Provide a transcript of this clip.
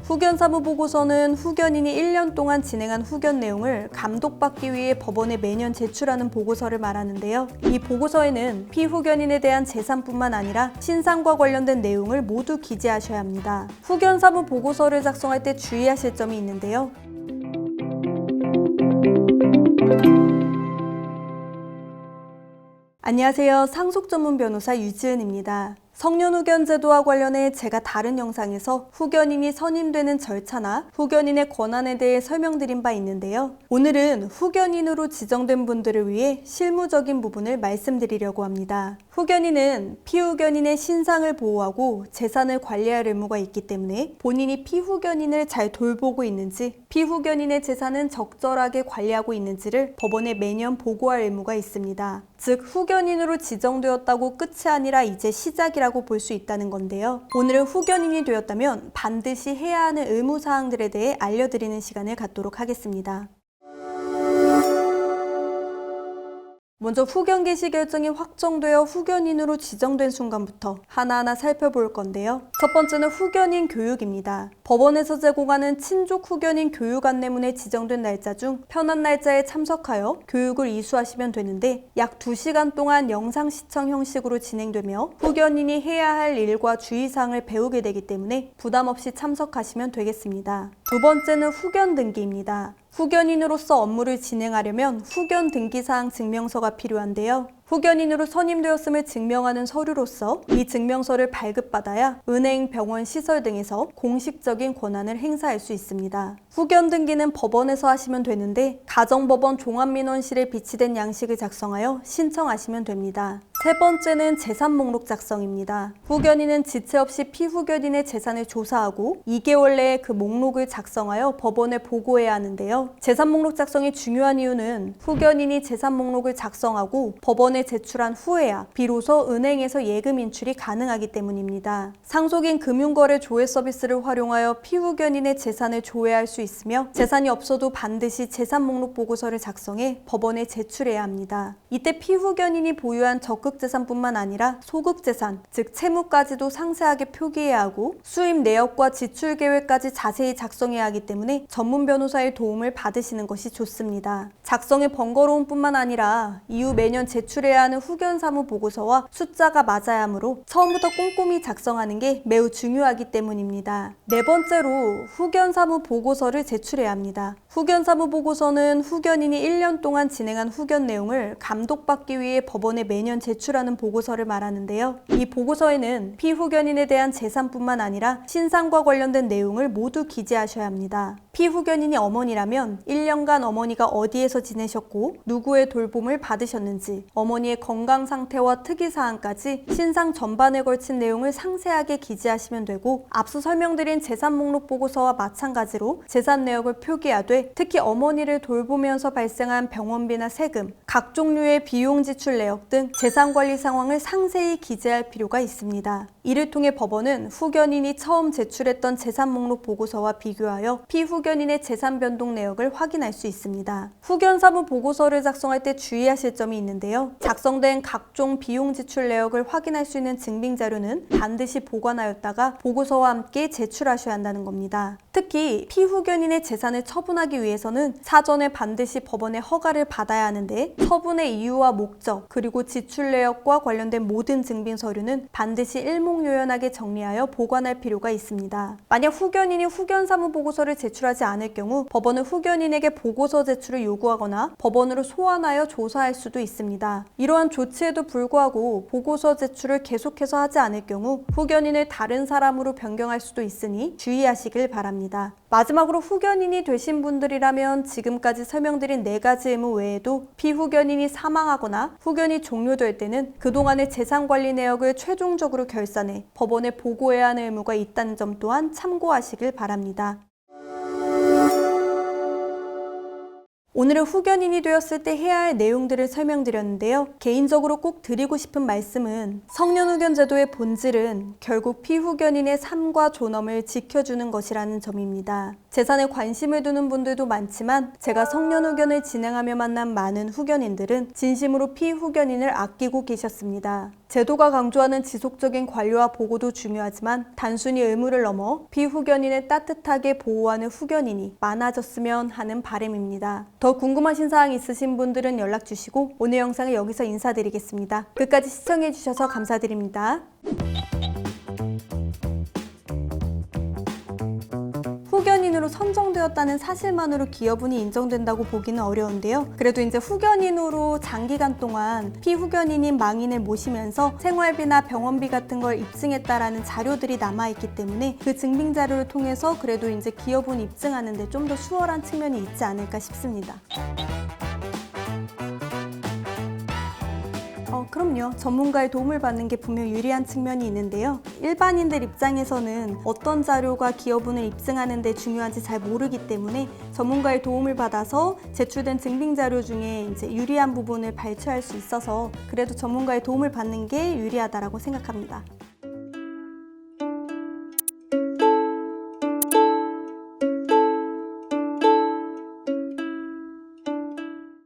후견사무보고서는 후견인이 1년 동안 진행한 후견 내용을 감독받기 위해 법원에 매년 제출하는 보고서를 말하는데요. 이 보고서에는 피후견인에 대한 재산뿐만 아니라 신상과 관련된 내용을 모두 기재하셔야 합니다. 후견사무보고서를 작성할 때 주의하실 점이 있는데요. 안녕하세요. 상속전문 변호사 유지은입니다. 성년후견 제도와 관련해 제가 다른 영상에서 후견인이 선임되는 절차나 후견인의 권한에 대해 설명드린 바 있는데요. 오늘은 후견인으로 지정된 분들을 위해 실무적인 부분을 말씀드리려고 합니다. 후견인은 피후견인의 신상을 보호하고 재산을 관리할 의무가 있기 때문에 본인이 피후견인을 잘 돌보고 있는지, 피후견인의 재산은 적절하게 관리하고 있는지를 법원에 매년 보고할 의무가 있습니다. 즉, 후견인으로 지정되었다고 끝이 아니라 이제 시작이라고 볼 수 있다는 건데요. 오늘은 후견인이 되었다면 반드시 해야 하는 의무사항들에 대해 알려드리는 시간을 갖도록 하겠습니다. 먼저 후견 개시 결정이 확정되어 후견인으로 지정된 순간부터 하나하나 살펴볼 건데요. 첫 번째는 후견인 교육입니다. 법원에서 제공하는 친족 후견인 교육 안내문에 지정된 날짜 중 편한 날짜에 참석하여 교육을 이수하시면 되는데 약 2시간 동안 영상 시청 형식으로 진행되며 후견인이 해야 할 일과 주의사항을 배우게 되기 때문에 부담 없이 참석하시면 되겠습니다. 두 번째는 후견 등기입니다. 후견인으로서 업무를 진행하려면 후견 등기사항 증명서가 필요한데요. 후견인으로 선임되었음을 증명하는 서류로서 이 증명서를 발급받아야 은행, 병원, 시설 등에서 공식적인 권한을 행사할 수 있습니다. 후견 등기는 법원에서 하시면 되는데 가정법원 종합민원실에 비치된 양식을 작성하여 신청하시면 됩니다. 세 번째는 재산 목록 작성입니다. 후견인은 지체 없이 피후견인의 재산을 조사하고 2개월 내에 그 목록을 작성하여 법원에 보고해야 하는데요. 재산 목록 작성이 중요한 이유는 후견인이 재산 목록을 작성하고 법원에 제출한 후에야 비로소 은행에서 예금 인출이 가능하기 때문입니다. 상속인 금융거래 조회 서비스를 활용하여 피후견인의 재산을 조회할 수 있으며 재산이 없어도 반드시 재산 목록 보고서를 작성해 법원에 제출해야 합니다. 이때 피후견인이 보유한 적극재산뿐만 아니라 소극재산, 즉 채무까지도 상세하게 표기해야 하고 수입 내역과 지출 계획까지 자세히 작성해야 하기 때문에 전문 변호사의 도움을 받으시는 것이 좋습니다. 작성의 번거로움뿐만 아니라 이후 매년 제출해야 하는 후견 사무 보고서와 숫자가 맞아야 하므로 처음부터 꼼꼼히 작성하는 게 매우 중요하기 때문입니다. 네 번째로 후견 사무 보고서를 제출해야 합니다. 후견 사무 보고서는 후견인이 1년 동안 진행한 후견 내용을 감독받기 위해 법원에 매년 제출하는 보고서를 말하는데요. 이 보고서에는 피후견인에 대한 재산뿐만 아니라 신상과 관련된 내용을 모두 기재하셔야 합니다. 피후견인이 어머니라면 1년간 어머니가 어디에서 지내셨고 누구의 돌봄을 받으셨는지, 어머니의 건강 상태와 특이사항까지 신상 전반에 걸친 내용을 상세하게 기재하시면 되고, 앞서 설명드린 재산 목록 보고서와 마찬가지로 재산 내역을 표기하되 특히 어머니를 돌보면서 발생한 병원비나 세금, 각 종류의 비용 지출 내역 등 재산 관리 상황을 상세히 기재할 필요가 있습니다. 이를 통해 법원은 후견인이 처음 제출했던 재산 목록 보고서와 비교하여 피후견인의 재산 변동 내역을 확인할 수 있습니다. 후견 사무 보고서를 작성할 때 주의하실 점이 있는데요. 작성된 각종 비용 지출 내역을 확인할 수 있는 증빙 자료는 반드시 보관하였다가 보고서와 함께 제출하셔야 한다는 겁니다. 특히 피후견인의 재산을 처분하기 위해서는 사전에 반드시 법원의 허가를 받아야 하는데 처분의 이유와 목적, 그리고 지출 내역과 관련된 모든 증빙 서류는 반드시 일목요연하게 정리하여 보관할 필요가 있습니다. 만약 후견인이 후견 사무 보고서를 제출하지 않을 경우 법원은 후견인에게 보고서 제출을 요구하거나 법원으로 소환하여 조사할 수도 있습니다. 이러한 조치에도 불구하고 보고서 제출을 계속해서 하지 않을 경우 후견인을 다른 사람으로 변경할 수도 있으니 주의하시길 바랍니다. 마지막으로 후견인이 되신 분들이라면 지금까지 설명드린 4가지 의무 외에도 피후견인이 사망하거나 후견이 종료될 때는 그동안의 재산관리 내역을 최종적으로 결산해 법원에 보고해야 하는 의무가 있다는 점 또한 참고하시길 바랍니다. 오늘은 후견인이 되었을 때 해야 할 내용들을 설명드렸는데요. 개인적으로 꼭 드리고 싶은 말씀은 성년후견 제도의 본질은 결국 피후견인의 삶과 존엄을 지켜주는 것이라는 점입니다. 재산에 관심을 두는 분들도 많지만 제가 성년후견을 진행하며 만난 많은 후견인들은 진심으로 피후견인을 아끼고 계셨습니다. 제도가 강조하는 지속적인 관리와 보고도 중요하지만 단순히 의무를 넘어 비후견인을 따뜻하게 보호하는 후견인이 많아졌으면 하는 바람입니다. 더 궁금하신 사항 있으신 분들은 연락 주시고 오늘 영상을 여기서 인사드리겠습니다. 끝까지 시청해주셔서 감사드립니다. 후견인으로 선정되었다는 사실만으로 기여분이 인정된다고 보기는 어려운데요. 그래도 이제 후견인으로 장기간 동안 피후견인인 망인을 모시면서 생활비나 병원비 같은 걸 입증했다라는 자료들이 남아있기 때문에 그 증빙 자료를 통해서 그래도 이제 기여분 입증하는데 좀 더 수월한 측면이 있지 않을까 싶습니다. 그럼요. 전문가의 도움을 받는 게 분명 유리한 측면이 있는데요. 일반인들 입장에서는 어떤 자료가 기여분을 입증하는 데 중요한지 잘 모르기 때문에 전문가의 도움을 받아서 제출된 증빙 자료 중에 이제 유리한 부분을 발췌할 수 있어서 그래도 전문가의 도움을 받는 게 유리하다라고 생각합니다.